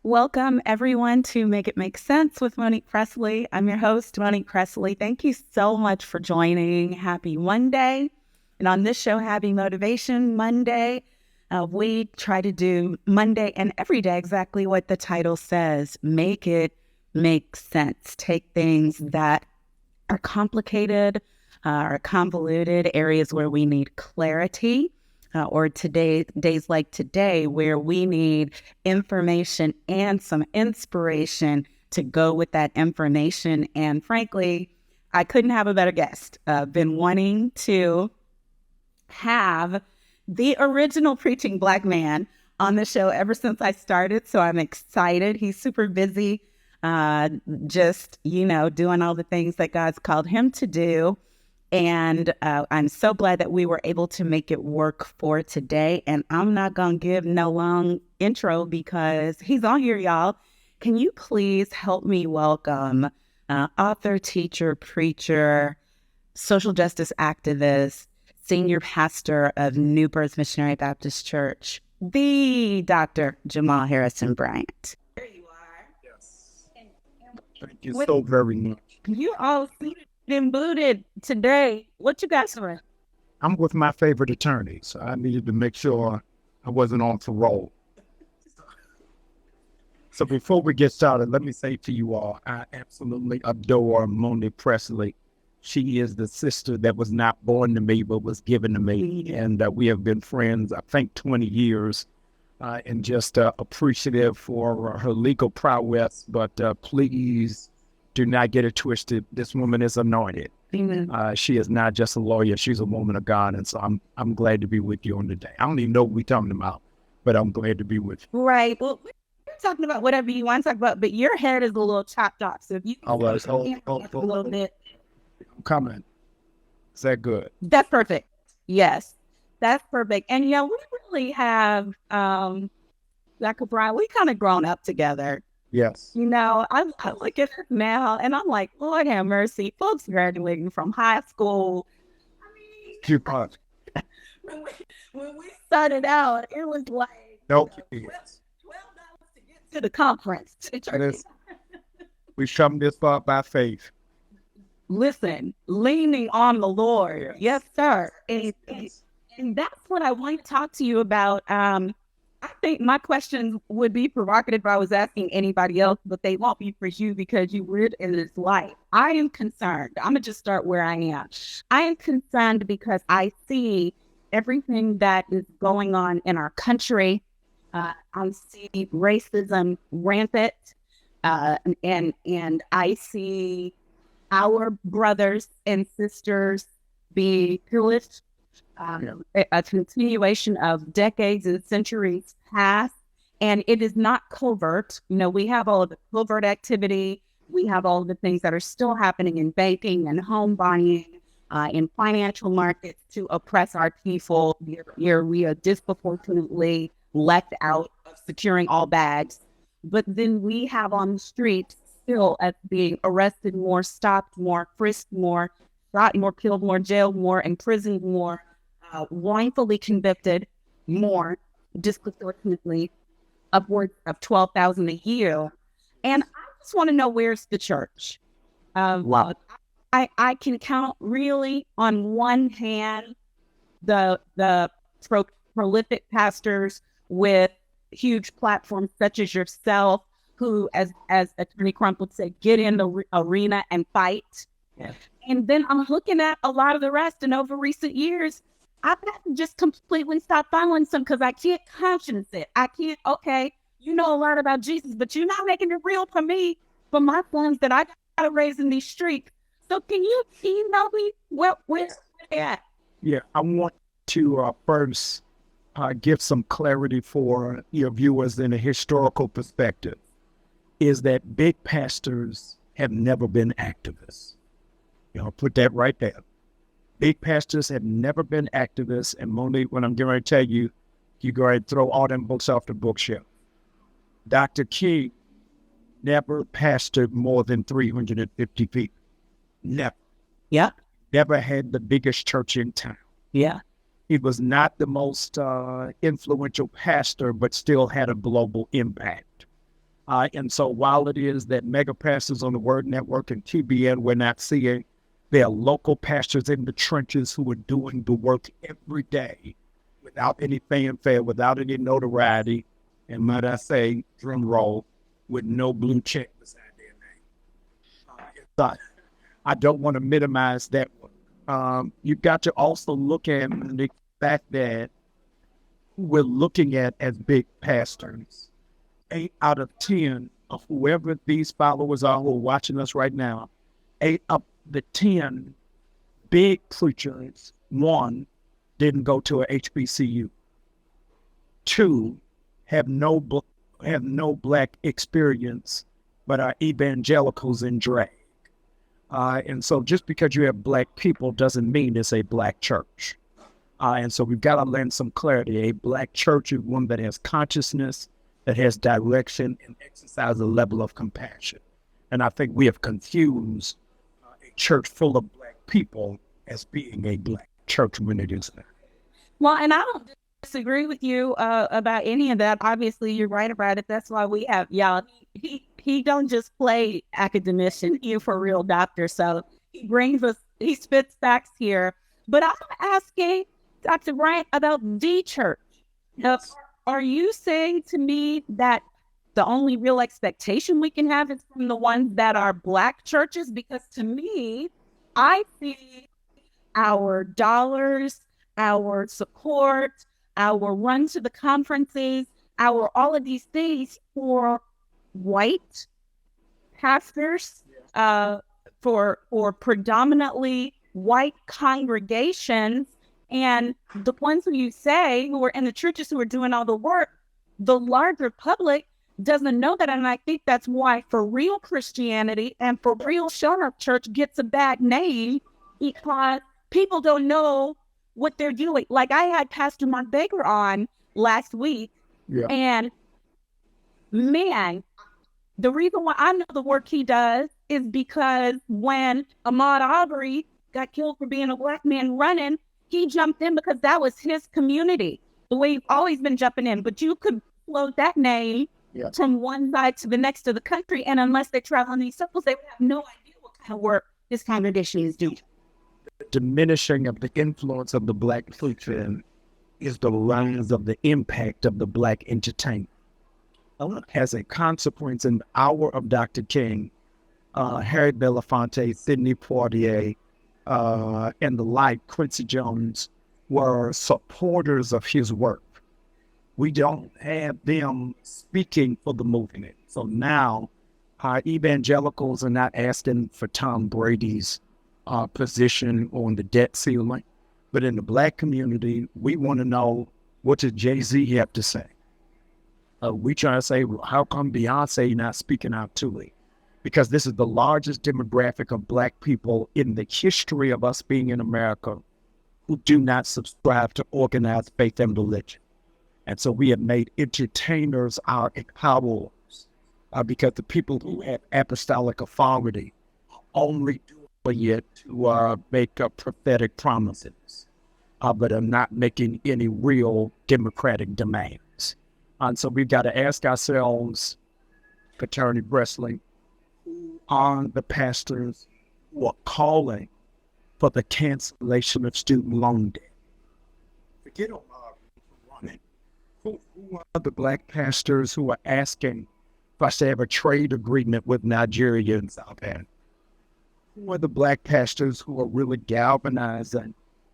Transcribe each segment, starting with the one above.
Welcome, everyone, to Make It Make Sense with Monique Pressley. I'm your host, Monique Pressley. Thank you so much for joining. Happy Monday. And on this show, Happy Motivation Monday, we try to do Monday and every day exactly what the title says. Make it make sense. Take things that are complicated, are convoluted, areas where we need clarity, or days like today where we need information and some inspiration to go with that information. And frankly, I couldn't have a better guest. Been wanting to have the original preaching Black man on the show ever since I started. So I'm excited. He's super busy, just, doing all the things that God's called him to do. And I'm so glad that we were able to make it work for today. And I'm not going to give no long intro because he's on here, y'all. Can you please help me welcome author, teacher, preacher, social justice activist, senior pastor of New Birth Missionary Baptist Church, the Dr. Jamal Harrison Bryant. There you are. Yes. Thank you so very much. You all seated and booted today. What you guys doing? I'm with my favorite attorney, so I needed to make sure I wasn't on parole. So before we get started, let me say to you all, I absolutely adore Monique Pressley. She is the sister that was not born to me, but was given to me. And we have been friends, I think, 20 years, and just appreciative for her legal prowess. But please do not get it twisted. This woman is anointed. She is not just a lawyer. She's a woman of God. And so I'm glad to be with you on today. I don't even know what we're talking about, but I'm glad to be with you. Right. Well, we're talking about whatever you want to talk about, but your head is a little chopped off. So if you can a little bit. I'm coming. Is that good? That's perfect. Yes, that's perfect. And, we really have, Dr. Bryant, we kind of grown up together. Yes. I look at her now and I'm like, Lord have mercy. Folks graduating from high school. Too much. When we started out, it was like $12 to get to the conference. We come this far by faith. Listen, leaning on the Lord. Yes, sir. And that's what I want to talk to you about. I think my question would be provocative if I was asking anybody else, but they won't be for you because you lived in this life. I am concerned. I'm going to just start where I am. I am concerned because I see everything that is going on in our country. I see racism rampant, and I see our brothers and sisters be pillaged. A continuation of decades and centuries past, and it is not covert. We have all of the covert activity. We have all of the things that are still happening in banking and home buying, in financial markets to oppress our people. Here we are disproportionately left out of securing all bags. But then we have on the street still as being arrested more, stopped more, frisked more, shot more, killed more, jailed more, imprisoned more, wrongfully convicted more, disproportionately upwards of 12,000 a year. And I just want to know, where's the church? Wow. I can count really on one hand the prolific pastors with huge platforms such as yourself, who, as Attorney Crump would say, get in the arena and fight. Yeah. And then I'm looking at a lot of the rest, and over recent years, I've had to just completely stop following some because I can't conscience it. I can't, okay, you know a lot about Jesus, but you're not making it real for me, for my sons that I got to raise in these streets. So can you email me where's at? Yeah, I want to first give some clarity for your viewers in a historical perspective, is that big pastors have never been activists. Put that right there. Big pastors have never been activists. And Monique, when I'm getting ready to tell you, you go ahead and throw all them books off the bookshelf. Dr. King never pastored more than 350 people. Never. Yeah. Never had the biggest church in town. Yeah. He was not the most influential pastor, but still had a global impact. And so while it is that mega pastors on the Word Network and TBN we're not seeing, there are local pastors in the trenches who are doing the work every day without any fanfare, without any notoriety, and might I say, drum roll, with no blue check beside their name. So I don't want to minimize that one. You've got to also look at the fact that we're looking at as big pastors. 8 out of 10 of whoever these followers are who are watching us right now, 8 of the 10 big preachers, 1, didn't go to a HBCU. 2, have no black experience, but are evangelicals in drag. And so just because you have black people doesn't mean it's a black church. And so we've got to lend some clarity. A black church is one that has consciousness, that has direction, and exercises a level of compassion. And I think we have confused a church full of black people as being a black church when it is not. Well, and I don't disagree with you about any of that. Obviously, you're right about it. That's why we have y'all. He don't just play academician. He's for real doctor. So he spits facts here. But I'm asking Dr. Bryant about the church. Yes. Are you saying to me that the only real expectation we can have is from the ones that are black churches? Because to me, I see our dollars, our support, our run to the conferences, our all of these things for white pastors, for predominantly white congregations, and the ones who you say who are in the churches who are doing all the work, the larger public doesn't know that. And I think that's why for real Christianity and for real shown up church gets a bad name, because people don't know what they're doing. Like I had Pastor Mark Baker on last week, and man, the reason why I know the work he does is because when Ahmaud Arbery got killed for being a black man running, he jumped in because that was his community. The way he's always been jumping in, but you could float that name from one side to the next of the country, and unless they travel in these circles, they would have no idea what kind of work this congregation is doing. The diminishing of the influence of the black preacher is the rise of the impact of the black entertainment. As a consequence, in the hour of Dr. King, Harry Belafonte, Sidney Poitier, and the like, Quincy Jones, were supporters of his work. We don't have them speaking for the movement. So now our evangelicals are not asking for Tom Brady's position on the debt ceiling, but in the black community, we want to know, what does Jay-Z have to say? We try to say, well, how come Beyonce not speaking out to it? Because this is the largest demographic of black people in the history of us being in America who do not subscribe to organized faith and religion. And so we have made entertainers our empowerers because the people who have apostolic authority only do it to make prophetic promises, but are not making any real democratic demands. And so we've got to ask ourselves, Attorney Pressley, who are the pastors who are calling for the cancellation of student loan debt? Forget Omar running. Who are the black pastors who are asking for us to have a trade agreement with Nigeria and South Africa? Who are the black pastors who are really galvanizing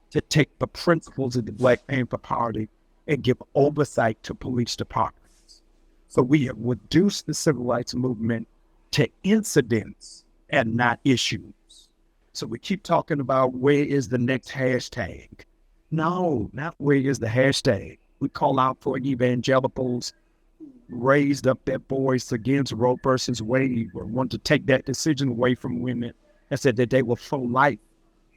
to take the principles of the Black Panther Party and give oversight to police departments? So we have reduced the civil rights movement to incidents and not issues. So we keep talking about where is the next hashtag. No, not where is the hashtag. We call out for evangelicals who raised up their voice against Roe versus Wade, or want to take that decision away from women, and said that they were for life.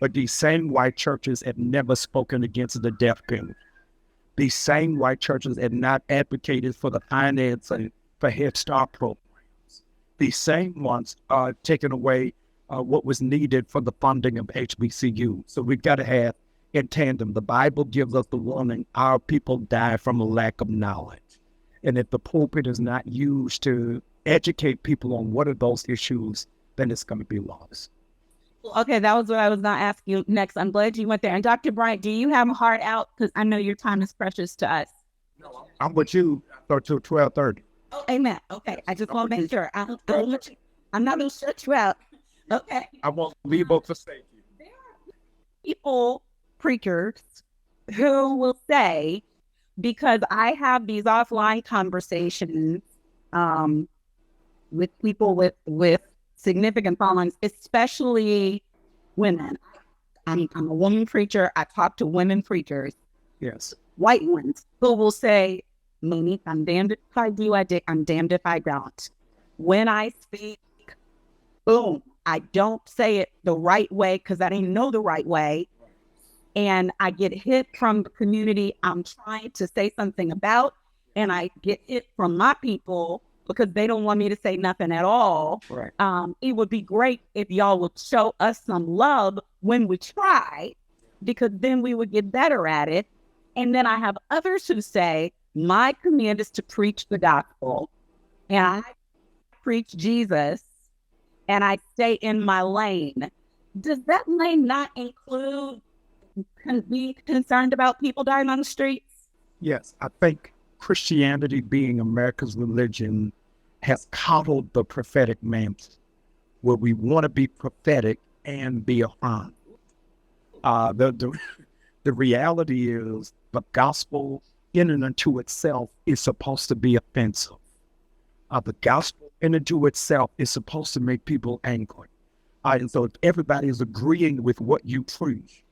But these same white churches have never spoken against the death penalty. These same white churches have not advocated for the financing for Head Start programs. These same ones are taking away what was needed for the funding of HBCU. So we've got to have in tandem. The Bible gives us the warning, our people die from a lack of knowledge. And if the pulpit is not used to educate people on what are those issues, then it's going to be lost. Okay, that was what I was going to ask you next. I'm glad you went there. And Dr. Bryant, do you have a heart out? Because I know your time is precious to us. I'm with you until 12:30. Oh, amen. Okay, I just want to make sure. I'm not going to shut you out. Okay. I won't leave up for safety. There are people, preachers, who will say, because I have these offline conversations with people with significant followings, especially women. I'm a woman preacher. I talk to women preachers. Yes. White ones who will say, Monique, I'm damned if I do, I'm damned if I don't. When I speak, boom, I don't say it the right way because I didn't know the right way. And I get hit from the community I'm trying to say something about, and I get hit from my people because they don't want me to say nothing at all. Right. It would be great if y'all would show us some love when we try, because then we would get better at it. And then I have others who say, my command is to preach the gospel, and I preach Jesus, and I stay in my lane. Does that lane not include being concerned about people dying on the streets? Yes, I think Christianity, being America's religion, has coddled the prophetic mantle, where we want to be prophetic and be affirmed. The reality is the gospel in and unto itself is supposed to be offensive. The gospel in and to itself is supposed to make people angry. And so if everybody is agreeing with what you preach,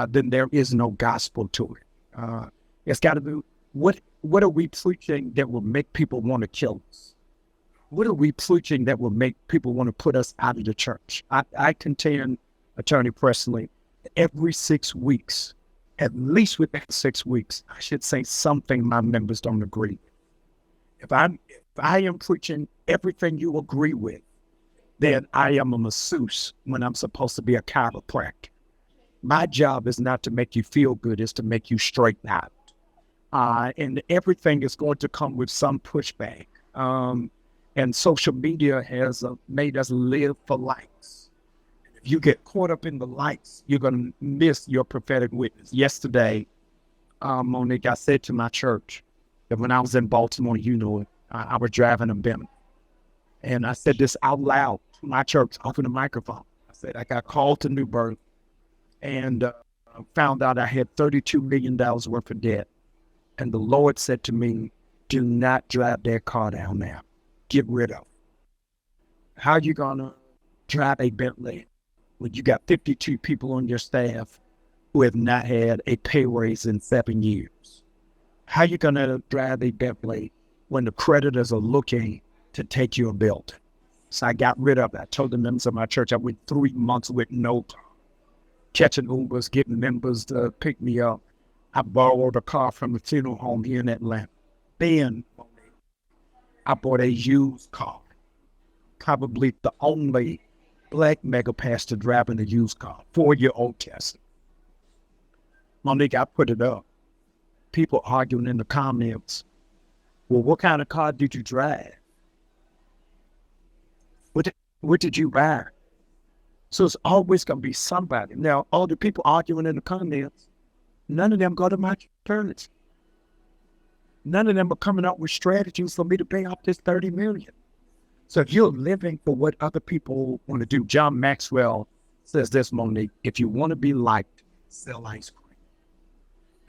then there is no gospel to it. It's got to be, what are we preaching that will make people want to kill us? What are we preaching that will make people want to put us out of the church? I contend, Attorney Pressley, every 6 weeks, at least within 6 weeks, I should say something my members don't agree with. If I am preaching everything you agree with, then I am a masseuse when I'm supposed to be a chiropractor. My job is not to make you feel good, it's to make you straighten out. And everything is going to come with some pushback. And social media has made us live for likes. If you get caught up in the likes, you're going to miss your prophetic witness. Yesterday, Monique, I said to my church that when I was in Baltimore, you know it, I was driving a Bentley. And I said this out loud to my church, off in the microphone. I said, I got called to New Birth and found out I had $32 million worth of debt. And the Lord said to me, do not drive that car down there. Get rid of it. How are you going to drive a Bentley when you got 52 people on your staff who have not had a pay raise in 7 years? How are you going to drive a Bentley when the creditors are looking to take your building? So I got rid of it. I told the members of my church I went 3 months with no car, catching Ubers, getting members to pick me up. I borrowed a car from a funeral home here in Atlanta. Then I bought a used car, probably the only black mega pastor driving a used car, 4-year-old Tesla. Monique, I put it up. People arguing in the comments, well, what kind of car did you drive? What did you buy? So it's always going to be somebody. Now, all the people arguing in the comments, none of them go to my church. None of them are coming up with strategies for me to pay off this $30 million. So if you're living for what other people want to do, John Maxwell says this, Monique, if you want to be liked, sell ice cream.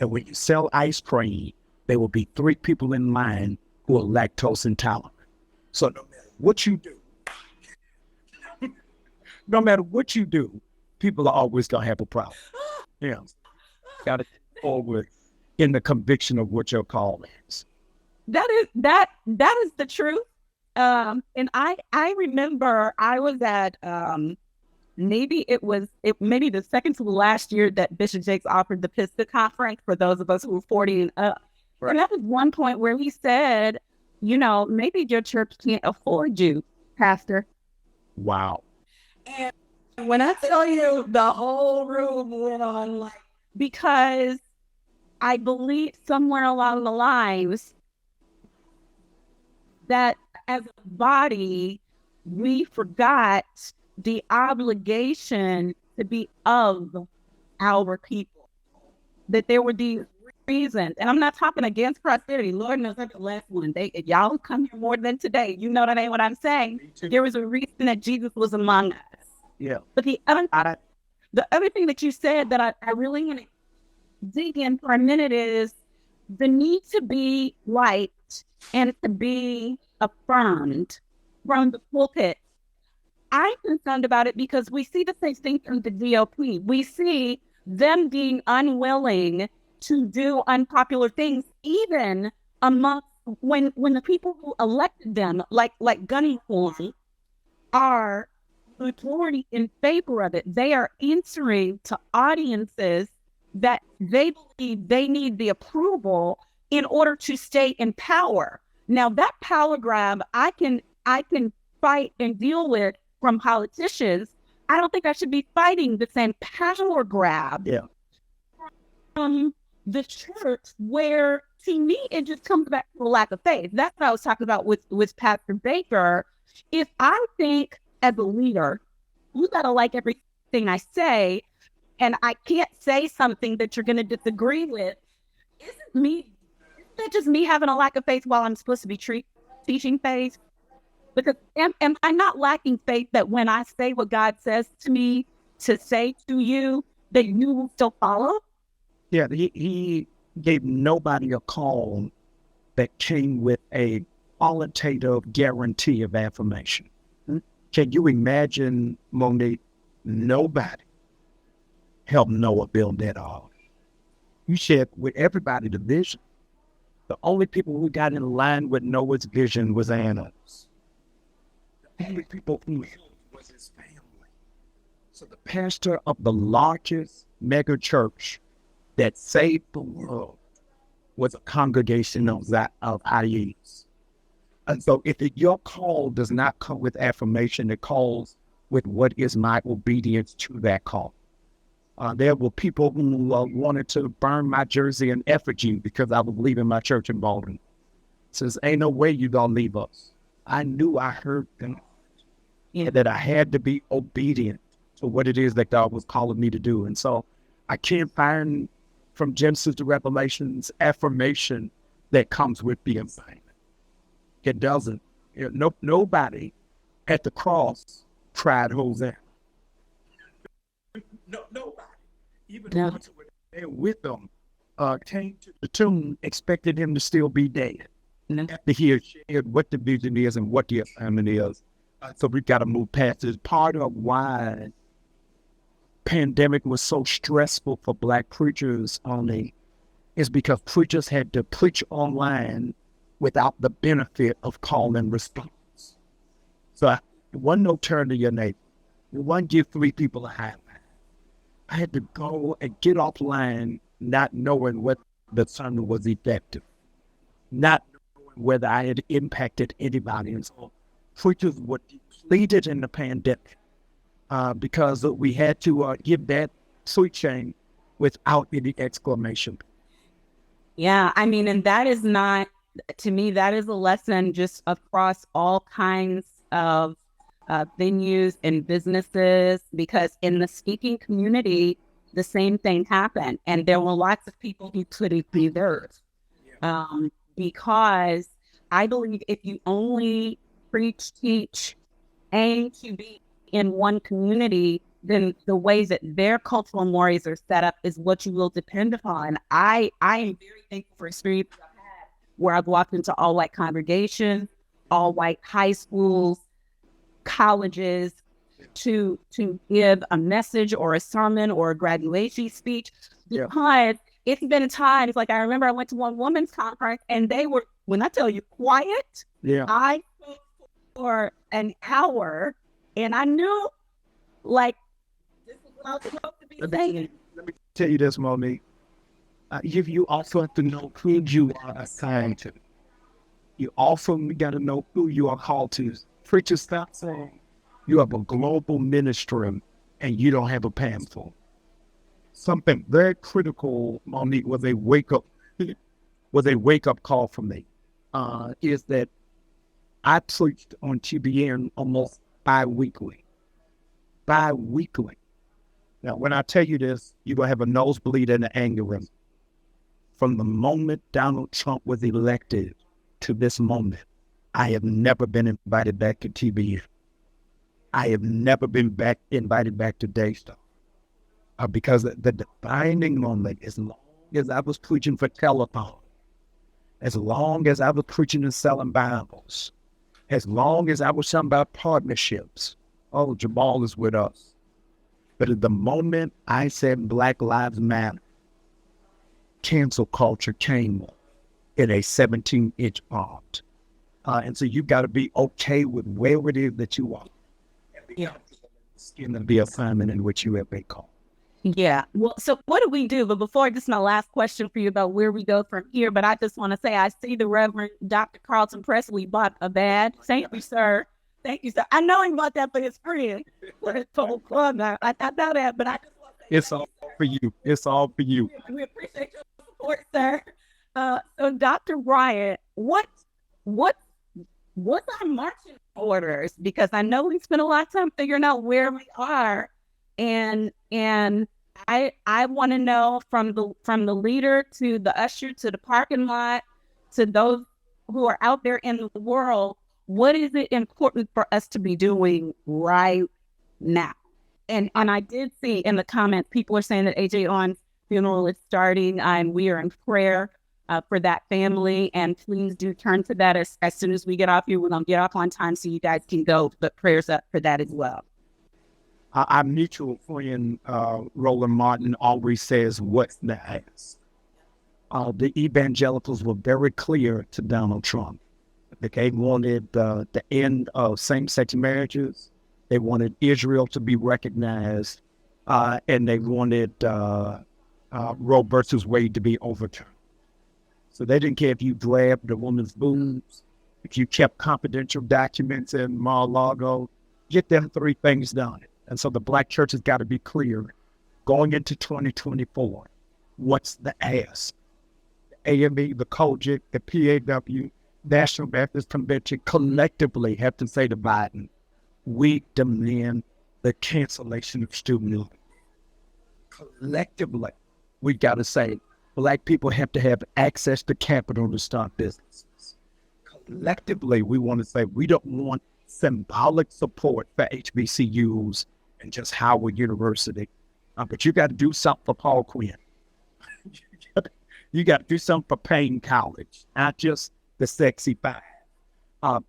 And when you sell ice cream, there will be 3 people in line who are lactose intolerant. So no matter what you do, people are always going to have a problem. Yeah. Got to forward in the conviction of what your call is. That is the truth. And I remember I was at maybe the second to the last year that Bishop Jakes offered the PISTA conference for those of us who were 40 and up. Right. And that was one point where he said, maybe your church can't afford you, Pastor. Wow. And when I tell you, the whole room went on because I believe somewhere along the lines that as a body, we forgot the obligation to be of our people, that there were these reasons. And I'm not talking against prosperity. Lord knows I'm the last one. If y'all come here more than today, you know that ain't what I'm saying. There was a reason that Jesus was among us. Yeah. But the other thing that you said that I really want to dig in for a minute is the need to be liked and to be affirmed from the pulpit. I'm concerned about it because we see the same thing from the GOP. We see them being unwilling to do unpopular things, even among when the people who elected them, like Gunny Horn, are majority in favor of it. They are answering to audiences that they believe they need the approval in order to stay in power. Now that power grab, I can fight and deal with from politicians. I don't think I should be fighting the same power grab from the church, where to me it just comes back to a lack of faith. That's what I was talking about with Pastor Baker. If I think as a leader, you gotta like everything I say, and I can't say something that you're gonna disagree with, isn't that just me having a lack of faith while I'm supposed to be teaching faith? Because am I not lacking faith that when I say what God says to me to say to you, that you will still follow? Yeah, he gave nobody a call that came with a qualitative guarantee of affirmation. Can you imagine, Monique, nobody helped Noah build that ark? You shared with everybody the vision. The only people who got in line with Noah's vision was animals. The only people who helped was his family. So the pastor of the largest mega church that saved the world was a congregation of IEs. And so if your call does not come with affirmation, it calls with what is my obedience to that call. There were people who wanted to burn my jersey in effigy because I was leaving my church in Baltimore. Says, ain't no way you gonna leave us. I knew I heard them, that I had to be obedient to what it is that God was calling me to do. And so I can't find from Genesis to Revelations affirmation that comes with the assignment. It doesn't. Nobody at the cross tried Hosanna. Nobody. Even the ones who were there with them came to the tomb expecting him to still be dead. After he had shared what the vision is and what the assignment is. So we've got to move past this. Part of why pandemic was so stressful for Black preachers only is because preachers had to preach online without the benefit of call and response. So one no turn to your neighbor. One give 3 people a high. I had to go and get offline not knowing whether the sermon was effective, not knowing whether I had impacted anybody. And so preachers were depleted in the pandemic because we had to give that preaching without any exclamation. Yeah, I mean, and that is not, to me, that is a lesson just across all kinds of venues and businesses, because in the speaking community, the same thing happened. And there were lots of people who couldn't be there because I believe if you only preach, teach, aim to be in one community, then the ways that their cultural mores are set up is what you will depend upon. I am very thankful for experiences I've had where I've walked into all white congregations, all white high schools, colleges, to give a message or a sermon or a graduation speech, because it's been times, like I remember I went to one women's conference and they were, when I tell you quiet, I spoke for an hour and I knew, like, this is what I was supposed to be saying. Let me tell you this, Monique. You also have to know who you are assigned to. You also got to know who you are called to. Preachers, stop saying you have a global ministry and you don't have a pamphlet. Something very critical, Monique, was a wake up call for me. Is that I preached on TBN almost bi-weekly. Bi-weekly. Now, when I tell you this, you're going to have a nosebleed and an aneurysm. From the moment Donald Trump was elected to this moment, I have never been invited back to TBN. I have never been invited back to Daystar. Because the defining moment, as long as I was preaching for telephone, as long as I was preaching and selling Bibles, as long as I was talking about partnerships, oh, Jamal is with us. But at the moment I said Black Lives Matter, cancel culture came in a 17-inch font. And so you've got to be okay with where it is that you are. Yeah. In the assignment in which you have been called. Yeah. Well, so what do we do? But before, this is my last question for you about where we go from here. But I just want to say, I see the Reverend Dr. Carlton Presley bought a badge. Thank you, sir. Thank you, sir. I know he bought that for his friend. For his total club now. I know that, but I just want to say it's all for you. It's all for you. We appreciate your support, sir. So Dr. Bryant, what's our marching orders? Because I know we spent a lot of time figuring out where we are. And I want to know from the leader to the usher to the parking lot to those who are out there in the world, what is it important for us to be doing right now? And I did see in the comments people are saying that AJ On's funeral is starting, and we are in prayer for that family. And please do turn to that as soon as we get off here. We're gonna get off on time so you guys can go, but prayers up for that as well. Our mutual friend, Roland Martin, always says, what's the ask? The evangelicals were very clear to Donald Trump that they wanted the end of same-sex marriages. They wanted Israel to be recognized, and they wanted Roe versus Wade to be overturned. So they didn't care if you grabbed a woman's boobs, if you kept confidential documents in Mar-a-Lago, get them three things done. And so the Black church has got to be clear going into 2024. What's the ask? The AME, the COGIC, the PAW, National Baptist Convention collectively have to say to Biden, we demand the cancellation of student loans. Collectively, we got to say Black people have to have access to capital to start businesses. Collectively, we want to say we don't want symbolic support for HBCUs and just Howard University. But you got to do something for Paul Quinn. You got to do something for Payne College, not just the sexy five.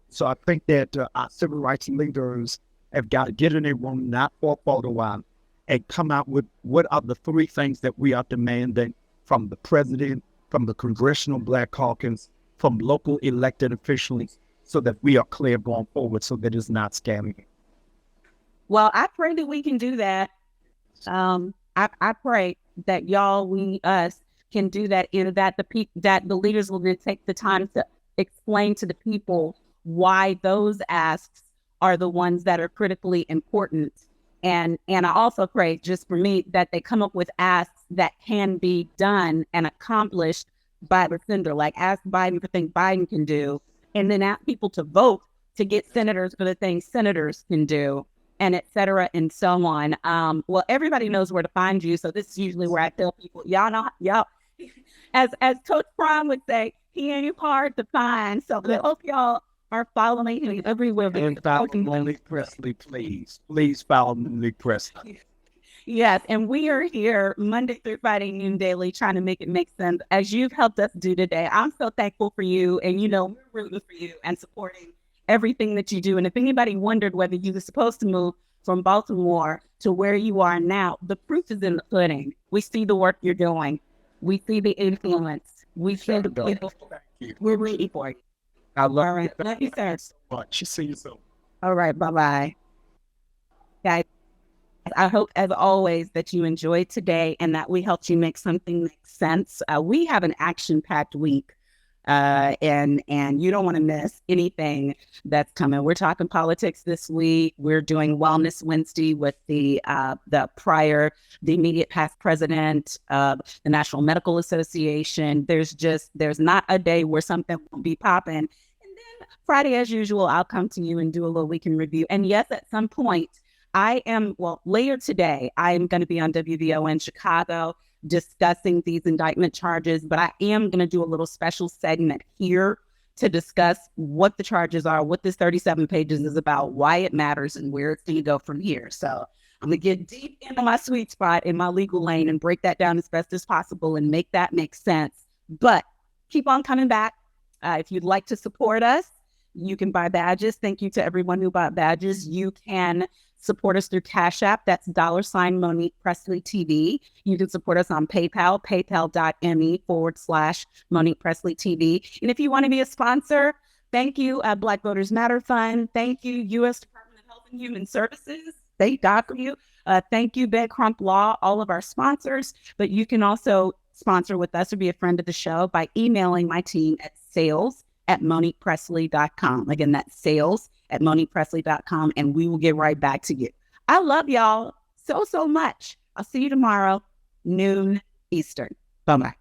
So I think that our civil rights leaders have got to get in a room, not for a photo op, and come out with what are the three things that we are demanding from the president, from the Congressional Black Caucus, from local elected officials, so that we are clear going forward, so that it's not scamming. Well, I pray that we can do that. I pray that us can do that, and that the leaders will then take the time to explain to the people why those asks are the ones that are critically important. And I also pray, just for me, that they come up with asks that can be done and accomplished by the sender, like ask Biden for things Biden can do, and then ask people to vote to get senators for the things senators can do, and et cetera, and so on. Well, everybody knows where to find you, so this is usually where I tell people, y'all, as Coach Prime would say, he ain't hard to find. So I hope y'all are following him everywhere. And follow Monique Pressley, please. Please follow Monique Pressley. Yes, and we are here Monday through Friday noon daily trying to make it make sense, as you've helped us do today. I'm so thankful for you, and we're rooting for you and supporting everything that you do. And if anybody wondered whether you were supposed to move from Baltimore to where you are now, the proof is in the pudding. We see the work you're doing. We see the influence. We see the people. We're rooting for you. I love All right. Love you, sir. so much. See you soon. All right. Bye-bye. Guys, I hope, as always, that you enjoyed today and that we helped you make something make sense. We have an action-packed week, and you don't want to miss anything that's coming. We're talking politics this week. We're doing Wellness Wednesday with the immediate past president of the National Medical Association. There's not a day where something won't be popping. And then Friday, as usual, I'll come to you and do a little weekend review. And yes, at some point, later today, I'm going to be on WVO in Chicago discussing these indictment charges, but I am going to do a little special segment here to discuss what the charges are, what this 37 pages is about, why it matters, and where it's going to go from here. So I'm going to get deep into my sweet spot in my legal lane and break that down as best as possible and make that make sense. But keep on coming back. If you'd like to support us, you can buy badges. Thank you to everyone who bought badges. You can support us through Cash App. That's $ Monique Pressley TV. You can support us on PayPal, paypal.me/Monique Pressley TV. And if you want to be a sponsor, thank you, Black Voters Matter Fund. Thank you, U.S. Department of Health and Human Services. Thank God for you. Thank you, Ben Crump Law, all of our sponsors. But you can also sponsor with us or be a friend of the show by emailing my team at sales@MoniquePressley.com. Again, that's sales@MoniquePressley.com, and we will get right back to you. I love y'all so much. I'll see you tomorrow, noon Eastern. Bye-bye.